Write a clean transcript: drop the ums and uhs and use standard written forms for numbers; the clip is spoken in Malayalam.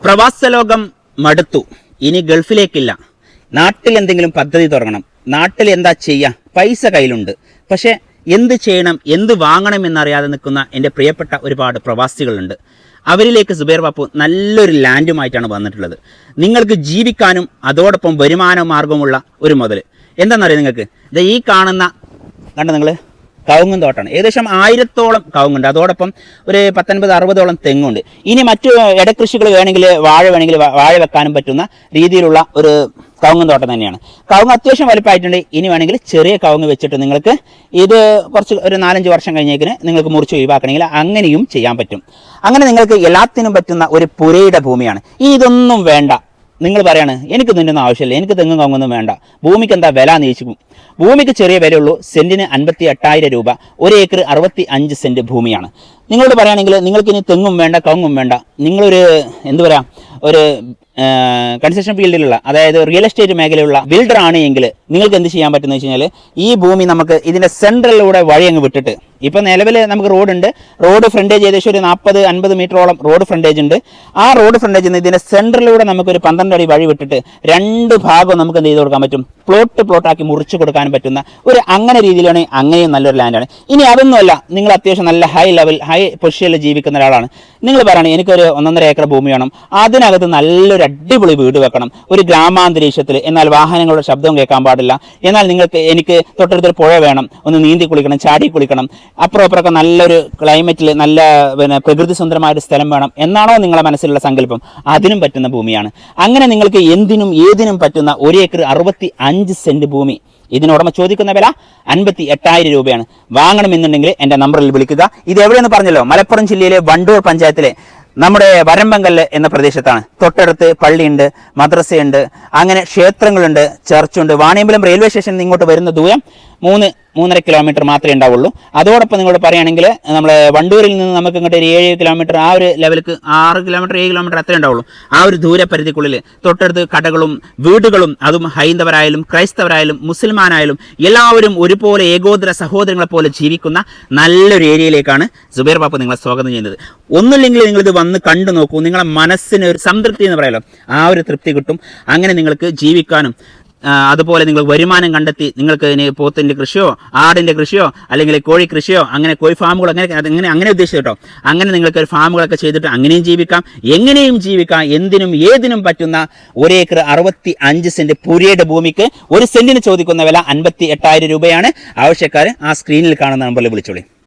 പ്രവാസ ലോകം മടുത്തു. ഇനി ഗൾഫിലേക്കില്ല. നാട്ടിൽ എന്തെങ്കിലും പദ്ധതി തുടങ്ങണം. നാട്ടിൽ എന്താ ചെയ്യുക? പൈസ കയ്യിലുണ്ട്, പക്ഷേ എന്ത് ചെയ്യണം, എന്ത് വാങ്ങണം എന്നറിയാതെ നിൽക്കുന്ന എൻ്റെ പ്രിയപ്പെട്ട ഒരുപാട് പ്രവാസികളുണ്ട്. അവരിലേക്ക് സുബൈർ ബാപ്പു നല്ലൊരു ലാൻഡുമായിട്ടാണ് വന്നിട്ടുള്ളത്. നിങ്ങൾക്ക് ജീവിക്കാനും അതോടൊപ്പം വരുമാന മാർഗമുള്ള ഒരു മുതൽ. എന്താണെന്നറിയാം നിങ്ങൾക്ക്? ഈ കാണുന്ന കണ്ട നിങ്ങൾ കവുങ്ങും തോട്ടമാണ്. ഏകദേശം 1000-ഓളം കവുങ്ങുണ്ട്. അതോടൊപ്പം ഒരു 50-60ഓളം തെങ്ങുണ്ട്. ഇനി മറ്റു ഇടകൃഷികൾ വേണമെങ്കിൽ വാഴ വെക്കാനും പറ്റുന്ന രീതിയിലുള്ള ഒരു കവുങ്ങും തോട്ടം തന്നെയാണ്. കവുങ്ങ് അത്യാവശ്യം വലുപ്പമായിട്ടുണ്ട്. ഇനി വേണമെങ്കിൽ ചെറിയ കവുങ്ങ് വെച്ചിട്ട് നിങ്ങൾക്ക് ഇത് കുറച്ച് ഒരു 4-5 വർഷം കഴിഞ്ഞേക്കിന് നിങ്ങൾക്ക് മുറിച്ച് ഒഴിവാക്കണമെങ്കിൽ അങ്ങനെയും ചെയ്യാൻ പറ്റും. അങ്ങനെ നിങ്ങൾക്ക് എല്ലാത്തിനും പറ്റുന്ന ഒരു പുരയുടെ ഭൂമിയാണ്. ഇതൊന്നും വേണ്ട, നിങ്ങൾ പറയാണ് എനിക്ക് ഇതിൻ്റെയൊന്നും ആവശ്യമില്ല, എനിക്ക് തെങ്ങും കവുങ്ങൊന്നും വേണ്ട, ഭൂമിക്ക് എന്താ വില നീച്ചു. ഭൂമിക്ക് ചെറിയ വിലയുള്ളൂ. സെൻറ്റിന് 58,000 രൂപ. 1 ഏക്കർ 65 സെൻറ്റ് ഭൂമിയാണ്. നിങ്ങളോട് പറയുകയാണെങ്കിൽ നിങ്ങൾക്കിനി തെങ്ങും വേണ്ട കവുങ്ങും വേണ്ട, നിങ്ങളൊരു എന്ത് പറയാം, ഒരു കൺസ്ട്രക്ഷൻ ഫീൽഡിലുള്ള, അതായത് റിയൽ എസ്റ്റേറ്റ് മേഖലയുള്ള ബിൽഡർ ആണ് എങ്കിൽ നിങ്ങൾക്ക് എന്ത് ചെയ്യാൻ പറ്റുമെന്ന് വെച്ച് കഴിഞ്ഞാൽ ഈ ഭൂമി നമുക്ക് ഇതിൻ്റെ സെൻട്രലിലൂടെ വഴി അങ്ങ് വിട്ടിട്ട്, ഇപ്പം നിലവിൽ നമുക്ക് റോഡുണ്ട്. റോഡ് ഫ്രണ്ടേജ് ഏകദേശം ഒരു 40-50 മീറ്ററോളം റോഡ് ഫ്രണ്ടേജ് ഉണ്ട്. ആ റോഡ് ഫ്രണ്ടേജിൽ നിന്ന് ഇതിൻ്റെ സെൻട്രലിലൂടെ നമുക്കൊരു 12 അടി വഴി വിട്ടിട്ട് 2 ഭാഗവും നമുക്ക് എന്ത് ചെയ്ത് കൊടുക്കാൻ പറ്റും, പ്ലോട്ടാക്കി മുറിച്ച് കൊടുക്കാൻ പറ്റുന്ന ഒരു അങ്ങനെ രീതിയിലാണെങ്കിൽ അങ്ങനെയും നല്ലൊരു ലാൻഡാണ്. ഇനി അതൊന്നുമല്ല, നിങ്ങൾ അത്യാവശ്യം നല്ല ഹൈ പൊസിഷനിൽ ജീവിക്കുന്ന ഒരാളാണ്. നിങ്ങൾ പറയണം എനിക്കൊരു 1.5 ഏക്കർ ഭൂമി വേണം, അതിനകത്ത് നല്ലൊരു അടിപൊളി വീട് വെക്കണം, ഒരു ഗ്രാമാന്തരീക്ഷത്തിൽ, എന്നാൽ വാഹനങ്ങളുടെ ശബ്ദവും കേൾക്കാൻ പാടില്ല, എന്നാൽ എനിക്ക് തൊട്ടടുത്തൊരു പുഴ വേണം, ഒന്ന് നീന്തി കുളിക്കണം, ചാടി കുളിക്കണം, അപ്പുറമൊക്കെ നല്ലൊരു ക്ലൈമറ്റിൽ നല്ല പ്രകൃതി സുന്ദരമായൊരു സ്ഥലം വേണം എന്നാണോ നിങ്ങളുടെ മനസ്സിലുള്ള സങ്കല്പം? അതിനും പറ്റുന്ന ഭൂമിയാണ്. അങ്ങനെ നിങ്ങൾക്ക് എന്തിനും ഏതിനും പറ്റുന്ന 1 ഏക്കർ 65 സെൻറ്റ് ഭൂമി. ഇതിനുടമ ചോദിക്കുന്ന വില 58,000 രൂപയാണ്. വാങ്ങണമെന്നുണ്ടെങ്കിൽ എൻ്റെ നമ്പറിൽ വിളിക്കുക. ഇത് എവിടെയെന്ന് പറഞ്ഞല്ലോ, മലപ്പുറം ജില്ലയിലെ വണ്ടൂർ പഞ്ചായത്തിലെ നമ്മുടെ വരമ്പങ്കല്ല് എന്ന പ്രദേശത്താണ്. തൊട്ടടുത്ത് പള്ളിയുണ്ട്, മദ്രസയുണ്ട്, അങ്ങനെ ക്ഷേത്രങ്ങളുണ്ട്, ചർച്ചുണ്ട്. വാണിയമ്പലം റെയിൽവേ സ്റ്റേഷനിൽ ഇങ്ങോട്ട് വരുന്ന ദൂരം 3-3.5 കിലോമീറ്റർ മാത്രമേ ഉണ്ടാവുള്ളൂ. അതോടൊപ്പം നിങ്ങളോട് പറയുകയാണെങ്കിൽ നമ്മൾ വണ്ടൂരിൽ നിന്ന് നമുക്ക് ഇങ്ങോട്ട് ഒരു 7 കിലോമീറ്റർ, ആ ഒരു ലെവലിക്ക് 6 കിലോമീറ്റർ 7 കിലോമീറ്റർ അത്രേ ഉണ്ടാവുള്ളൂ. ആ ഒരു ദൂരപരിധിക്കുള്ളിൽ തൊട്ടടുത്ത് കടകളും വീടുകളും, അതും ഹൈന്ദവരായാലും ക്രൈസ്തവരായാലും മുസ്ലിമാനായാലും എല്ലാവരും ഒരുപോലെ ഏകോദര സഹോദരങ്ങളെ പോലെ ജീവിക്കുന്ന നല്ലൊരു ഏരിയയിലേക്കാണ് സുബൈർ ബാപ്പു നിങ്ങളെ സ്വാഗതം ചെയ്യുന്നത്. ഒന്നുമില്ലെങ്കിൽ നിങ്ങളിത് വന്ന് കണ്ടു നോക്കൂ. നിങ്ങളെ മനസ്സിന് ഒരു സംതൃപ്തി എന്ന് പറയാലോ, ആ ഒരു തൃപ്തി കിട്ടും. അങ്ങനെ നിങ്ങൾക്ക് ജീവിക്കാനും അതുപോലെ നിങ്ങൾ വരുമാനം കണ്ടെത്തി നിങ്ങൾക്ക് ഇനി പോത്തിൻ്റെ കൃഷിയോ ആടിൻ്റെ കൃഷിയോ അല്ലെങ്കിൽ കോഴി കൃഷിയോ, അങ്ങനെ കോഴി ഫാമുകൾ അങ്ങനെ ഉദ്ദേശിച്ചു കേട്ടോ, അങ്ങനെ നിങ്ങൾക്ക് ഒരു ഫാമുകളൊക്കെ ചെയ്തിട്ട് അങ്ങനെയും ജീവിക്കാം, എങ്ങനെയും ജീവിക്കാം. എന്തിനും ഏതിനും പറ്റുന്ന 1 ഏക്കർ 65 സെൻറ്റ് പുരയുടെ ഭൂമിക്ക് 1 സെൻറ്റിന് ചോദിക്കുന്ന വില 58,000 രൂപയാണ്. ആവശ്യക്കാർ ആ സ്ക്രീനിൽ കാണുന്ന നമ്പറിൽ വിളിച്ചോളി.